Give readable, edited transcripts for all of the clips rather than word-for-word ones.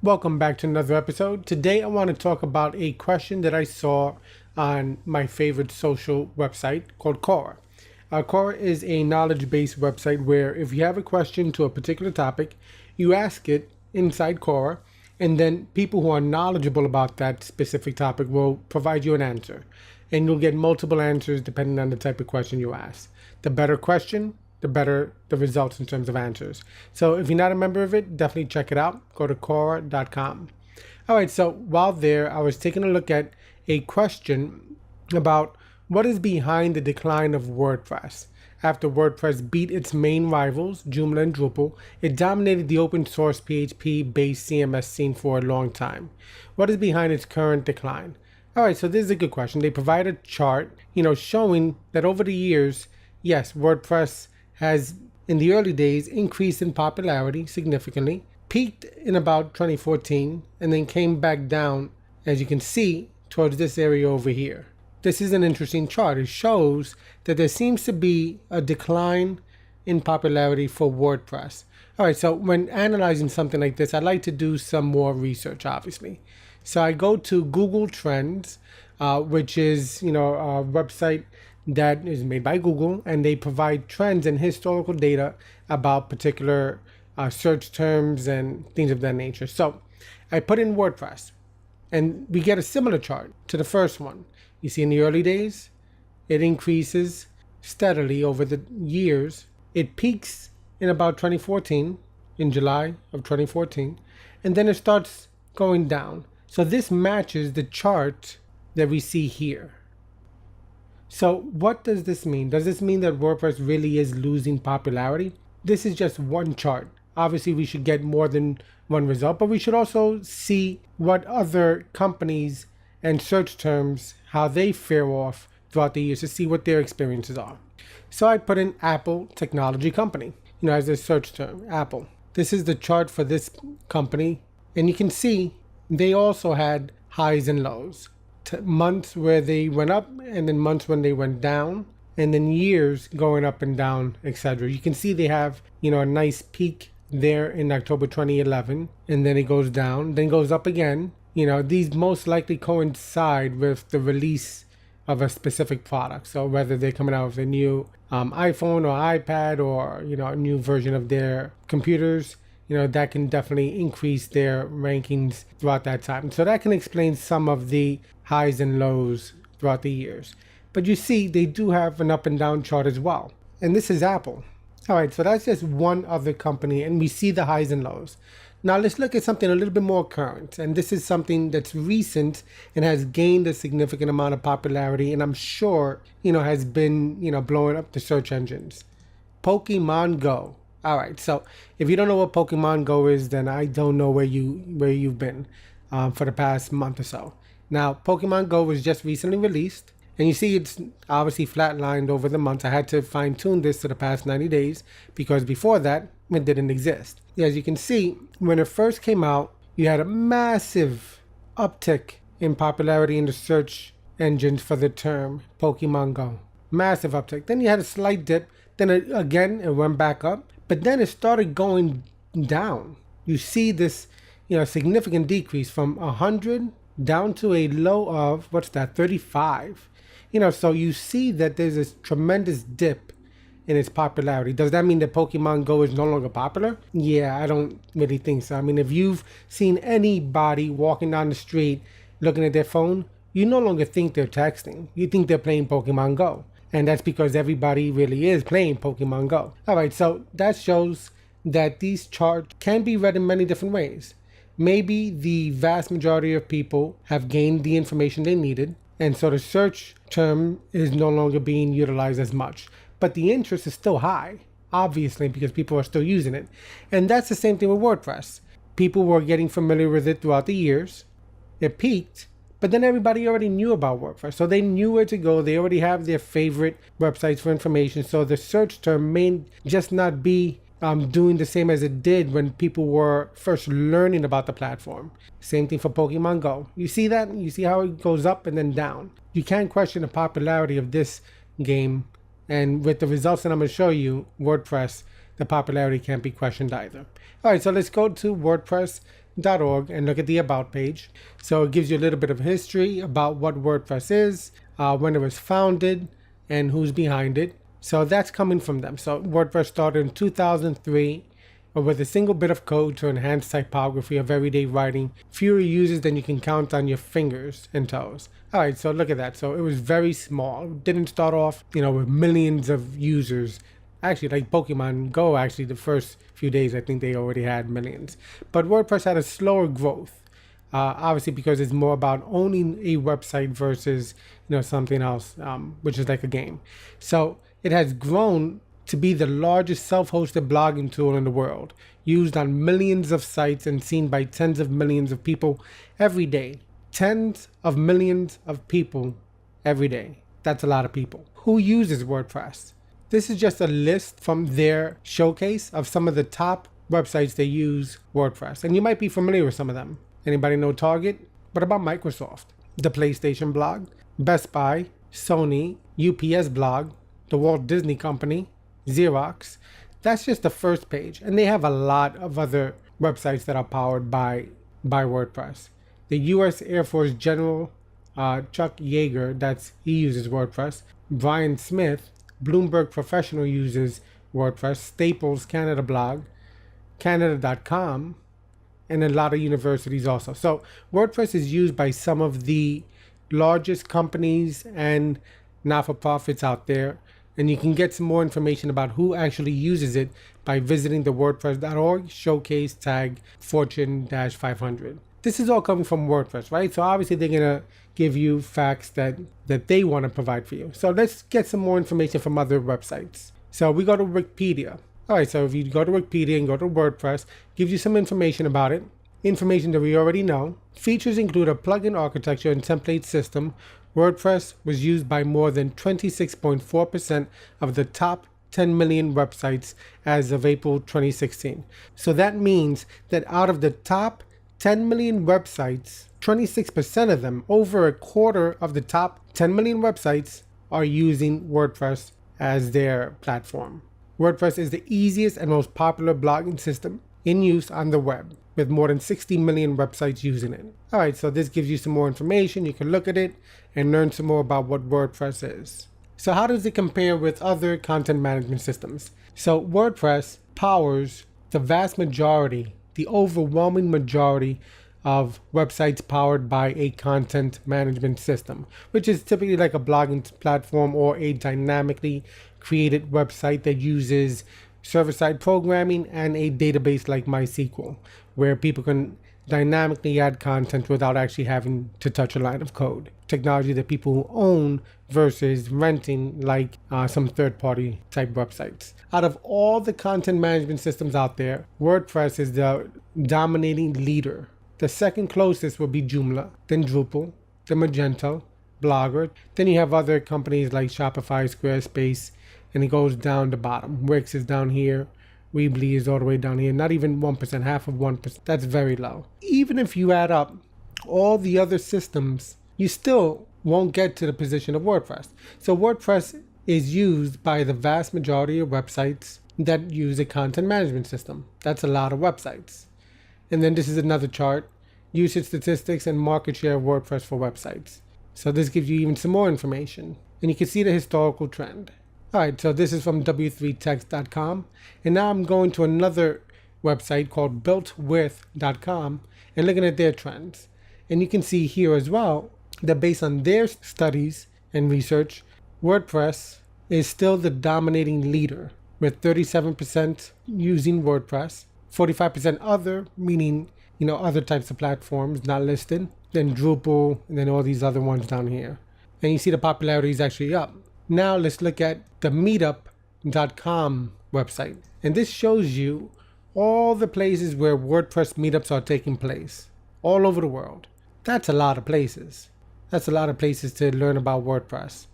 Welcome back to another episode. Today I want to talk about a question that I saw on my favorite social website called Quora. Quora is a knowledge-based website where if you have a question to a particular topic, you ask it inside Quora, and then people who are knowledgeable about that specific topic will provide you an answer. And you'll get multiple answers depending on the type of question you ask. The better question, the better the results in terms of answers. So if you're not a member of it, definitely check it out. Go to Quora.com. All right, so while there, I was taking a look at a question about what is behind the decline of WordPress. After WordPress beat its main rivals, Joomla and Drupal, it dominated the open source PHP-based CMS scene for a long time. What is behind its current decline? All right, so this is a good question. They provide a chart, showing that over the years, yes, WordPress has, in the early days, increased in popularity significantly, peaked in about 2014, and then came back down, as you can see, towards this area over here. This is an interesting chart. It shows that there seems to be a decline in popularity for WordPress. All right, so when analyzing something like this, I like to do some more research, obviously. So I go to Google Trends, which is, a website that is made by Google, and they provide trends and historical data about particular search terms and things of that nature. So I put in WordPress, and we get a similar chart to the first one. You see in the early days, it increases steadily over the years. It peaks in about 2014, in July of 2014, and then it starts going down. So this matches the chart that we see here. So what does this mean? Does this mean that WordPress really is losing popularity? This is just one chart. Obviously, we should get more than one result, but we should also see what other companies and search terms, how they fare off throughout the years to see what their experiences are. So I put in Apple Technology Company, as a search term, Apple. This is the chart for this company, and you can see they also had highs and lows. Months where they went up, and then months when they went down, and then years going up and down, etc. You can see they have, a nice peak there in October 2011, and then it goes down, then goes up again. These most likely coincide with the release of a specific product. So whether they're coming out with a new iPhone or iPad or, a new version of their computers, that can definitely increase their rankings throughout that time. So that can explain some of the highs and lows throughout the years. But you see, they do have an up and down chart as well. And this is Apple. All right, so that's just one other company, and we see the highs and lows. Now let's look at something a little bit more current. And this is something that's recent and has gained a significant amount of popularity, and I'm sure, has been, blowing up the search engines. Pokemon Go. All right, so if you don't know what Pokemon Go is, then I don't know where you've been for the past month or so. Now, Pokemon Go was just recently released, and you see it's obviously flatlined over the months. I had to fine-tune this to the past 90 days because before that, it didn't exist. As you can see, when it first came out, you had a massive uptick in popularity in the search engines for the term Pokemon Go. Massive uptick. Then you had a slight dip. Then it went back up. But then it started going down. You see this, significant decrease from 100 down to a low of, 35. So you see that there's this tremendous dip in its popularity. Does that mean that Pokemon Go is no longer popular? Yeah, I don't really think so. I mean, if you've seen anybody walking down the street looking at their phone, you no longer think they're texting. You think they're playing Pokemon Go. And that's because everybody really is playing Pokemon Go. All right, so that shows that these charts can be read in many different ways. Maybe the vast majority of people have gained the information they needed, and so the search term is no longer being utilized as much. But the interest is still high, obviously, because people are still using it. And that's the same thing with WordPress. People were getting familiar with it throughout the years. It peaked. But then everybody already knew about WordPress, so they knew where to go. They already have their favorite websites for information, so the search term may just not be doing the same as it did when people were first learning about the platform. Same thing for Pokemon Go. You see that? You see how it goes up and then down. You can't question the popularity of this game, and with the results that I'm going to show you, WordPress, the popularity can't be questioned either. All right, so let's go to WordPress. wordpress.org and look at the About page. So it gives you a little bit of history about what WordPress is, when it was founded, and who's behind it. So that's coming from them. So WordPress started in 2003 with a single bit of code to enhance typography of everyday writing. Fewer users than you can count on your fingers and toes. All right, so look at that. So it was very small. It didn't start off, with millions of users. Actually, like Pokemon Go, actually, the first few days, I think they already had millions. But WordPress had a slower growth. Obviously, because it's more about owning a website versus, something else, which is like a game. So it has grown to be the largest self-hosted blogging tool in the world, used on millions of sites and seen by tens of millions of people every day. Tens of millions of people every day. That's a lot of people. Who uses WordPress? This is just a list from their showcase of some of the top websites that use WordPress. And you might be familiar with some of them. Anybody know Target? What about Microsoft? The PlayStation blog, Best Buy, Sony, UPS blog, the Walt Disney Company, Xerox. That's just the first page. And they have a lot of other websites that are powered by WordPress. The U.S. Air Force General Chuck Yeager, he uses WordPress. Brian Smith, Bloomberg Professional uses WordPress. Staples Canada blog, Canada.com, and a lot of universities also. So WordPress is used by some of the largest companies and not-for-profits out there. And you can get some more information about who actually uses it by visiting the WordPress.org showcase tag Fortune-500. This is all coming from WordPress, right? So obviously they're going to give you facts that they want to provide for you. So let's get some more information from other websites. So we go to Wikipedia. All right, so if you go to Wikipedia and go to WordPress, gives you some information about it. Information that we already know. Features include a plugin architecture and template system. WordPress was used by more than 26.4% of the top 10 million websites as of April 2016. So that means that out of the top 10 million websites, 26% of them, over a quarter of the top 10 million websites, are using WordPress as their platform. WordPress is the easiest and most popular blogging system in use on the web, with more than 60 million websites using it. All right, so this gives you some more information. You can look at it and learn some more about what WordPress is. So how does it compare with other content management systems? So WordPress powers the vast majority, the overwhelming majority of websites powered by a content management system, which is typically like a blogging platform or a dynamically created website that uses server-side programming and a database like MySQL, where people can dynamically add content without actually having to touch a line of code. Technology that people own versus renting, like some third-party type websites. Out of all the content management systems out there, WordPress is the dominating leader. The second closest will be Joomla, then Drupal, then Magento, Blogger. Then you have other companies like Shopify, Squarespace, and it goes down the bottom. Wix is down here. Weebly is all the way down here. Not even 1%, half of 1%. That's very low. Even if you add up all the other systems, you still won't get to the position of WordPress. So WordPress is used by the vast majority of websites that use a content management system. That's a lot of websites. And then this is another chart, usage statistics and market share of WordPress for websites. So this gives you even some more information. And you can see the historical trend. All right, so this is from w3text.com. And now I'm going to another website called builtwith.com and looking at their trends. And you can see here as well that based on their studies and research, WordPress is still the dominating leader with 37% using WordPress, 45% other, meaning, other types of platforms not listed, then Drupal, and then all these other ones down here. And you see the popularity is actually up. Now let's look at the meetup.com website. And this shows you all the places where WordPress meetups are taking place all over the world. That's a lot of places. That's a lot of places to learn about WordPress.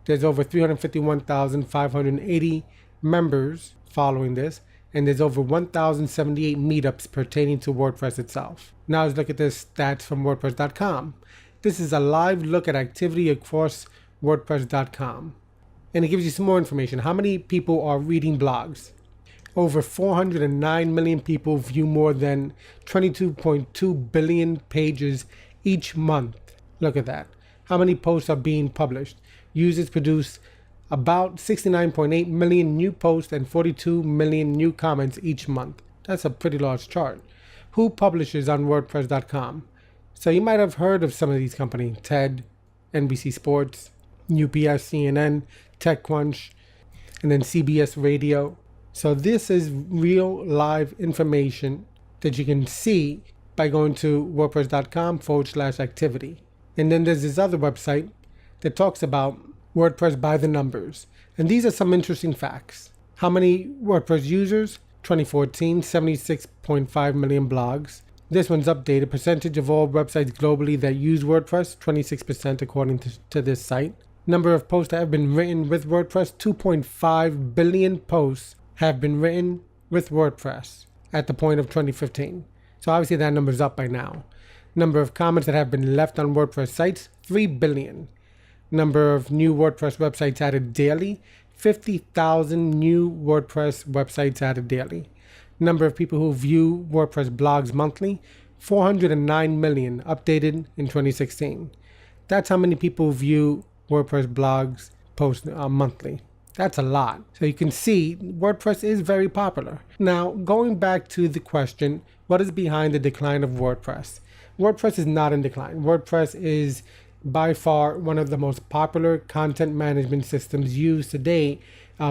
There's over 351,580 members following this, and there's over 1,078 meetups pertaining to WordPress itself. Now let's look at the stats from WordPress.com. This is a live look at activity across WordPress.com. And it gives you some more information. How many people are reading blogs? Over 409 million people view more than 22.2 billion pages each month. Look at that. How many posts are being published? Users produce about 69.8 million new posts and 42 million new comments each month. That's a pretty large chart. Who publishes on WordPress.com? So you might have heard of some of these companies: TED, NBC Sports, UPS, CNN, TechCrunch, and then CBS Radio. So this is real live information that you can see by going to WordPress.com/activity. And then there's this other website that talks about WordPress by the numbers. And these are some interesting facts. How many WordPress users? 2014, 76.5 million blogs. This one's updated. Percentage of all websites globally that use WordPress, 26% according to this site. Number of posts that have been written with WordPress, 2.5 billion posts have been written with WordPress at the point of 2015. So obviously that number's up by now. Number of comments that have been left on WordPress sites, 3 billion. Number of new WordPress websites added daily, 50,000 new WordPress websites added daily. Number of people who view WordPress blogs monthly, 409 million, updated in 2016. That's how many people view WordPress blogs post monthly. That's a lot. So you can see WordPress is very popular. Now, going back to the question, what is behind the decline of WordPress? WordPress is not in decline. WordPress is by far one of the most popular content management systems used today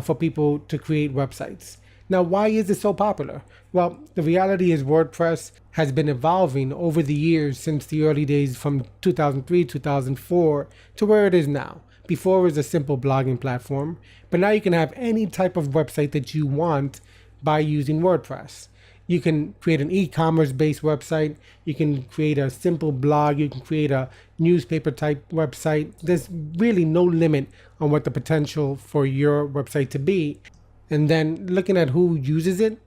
for people to create websites. Now, why is it so popular? Well, the reality is WordPress has been evolving over the years since the early days from 2003, 2004 to where it is now. Before it was a simple blogging platform, but now you can have any type of website that you want by using WordPress. You can create an e-commerce based website. You can create a simple blog. You can create a newspaper type website. There's really no limit on what the potential for your website to be. And then looking at who uses it,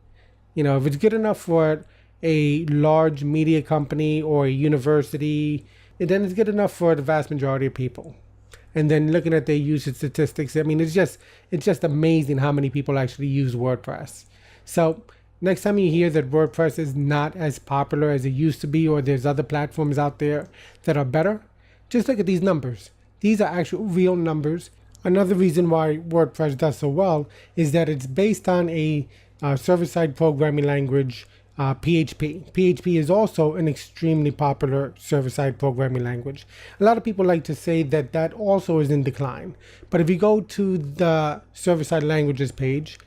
if it's good enough for a large media company or a university, then it's good enough for the vast majority of people. And then looking at their usage statistics, it's just amazing how many people actually use WordPress. So next time you hear that WordPress is not as popular as it used to be, or there's other platforms out there that are better, just look at these numbers. These are actual real numbers. Another reason why WordPress does so well is that it's based on a server-side programming language, PHP. PHP is also an extremely popular server-side programming language. A lot of people like to say that that also is in decline. But if you go to the server-side languages page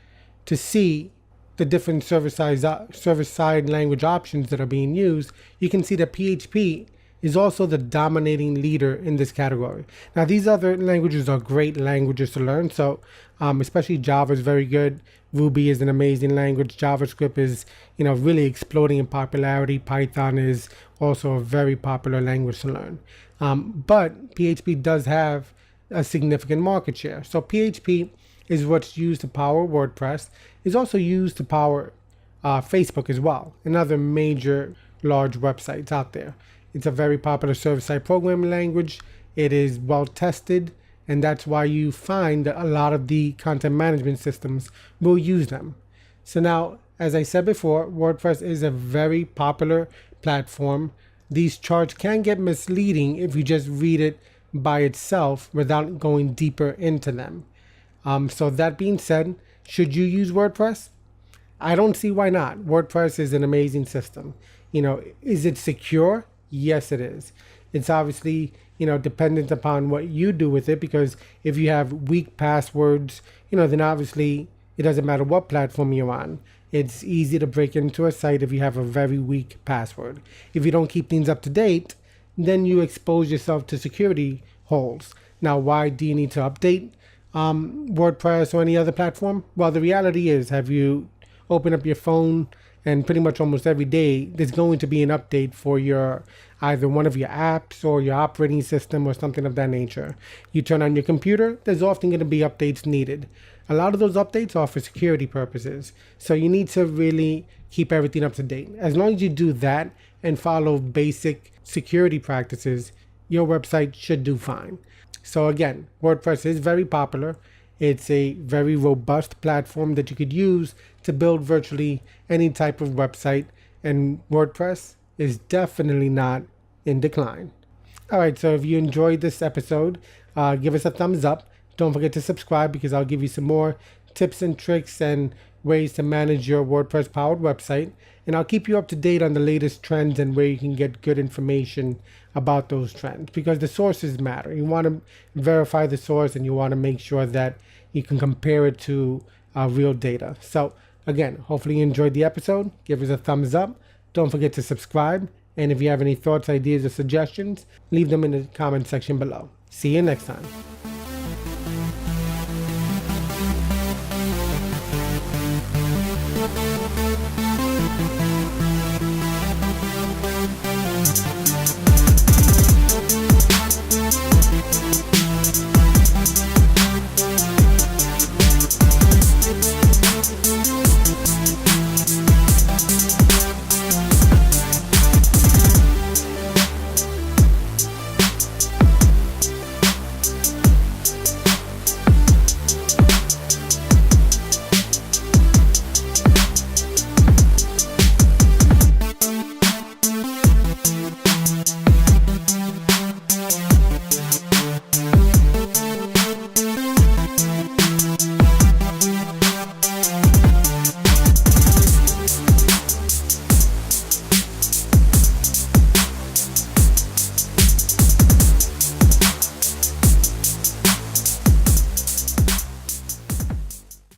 to see the different server-side language options that are being used, you can see that PHP is also the dominating leader in this category. Now, these other languages are great languages to learn. So especially Java is very good. Ruby is an amazing language. JavaScript is, really exploding in popularity. Python is also a very popular language to learn. But PHP does have a significant market share. So PHP is what's used to power WordPress. It's also used to power Facebook as well, and other major large websites out there. It's a very popular server-side programming language. It is well tested, and that's why you find that a lot of the content management systems will use them. So now, as I said before, WordPress is a very popular platform. These charts can get misleading if you just read it by itself without going deeper into them. So that being said, should you use WordPress? I don't see why not. WordPress is an amazing system. Is it secure? Yes, it is. It's obviously, dependent upon what you do with it, because if you have weak passwords, then obviously it doesn't matter what platform you're on. It's easy to break into a site if you have a very weak password. If you don't keep things up to date, then you expose yourself to security holes. Now, why do you need to update WordPress or any other platform? Well, the reality is, have you opened up your phone, and pretty much almost every day there's going to be an update for your either one of your apps or your operating system or something of that nature. You turn on your computer, there's often going to be updates needed. A lot of those updates are for security purposes. So you need to really keep everything up to date. As long as you do that and follow basic security practices, your website should do fine. So again, WordPress is very popular. It's a very robust platform that you could use to build virtually any type of website, and WordPress is definitely not in decline. All right, so if you enjoyed this episode, give us a thumbs up. Don't forget to subscribe, because I'll give you some more tips and tricks and ways to manage your WordPress powered website. And I'll keep you up to date on the latest trends and where you can get good information about those trends, because the sources matter. You want to verify the source, and you want to make sure that you can compare it to real data. So again, hopefully you enjoyed the episode. Give us a thumbs up. Don't forget to subscribe. And if you have any thoughts, ideas, or suggestions, leave them in the comment section below. See you next time.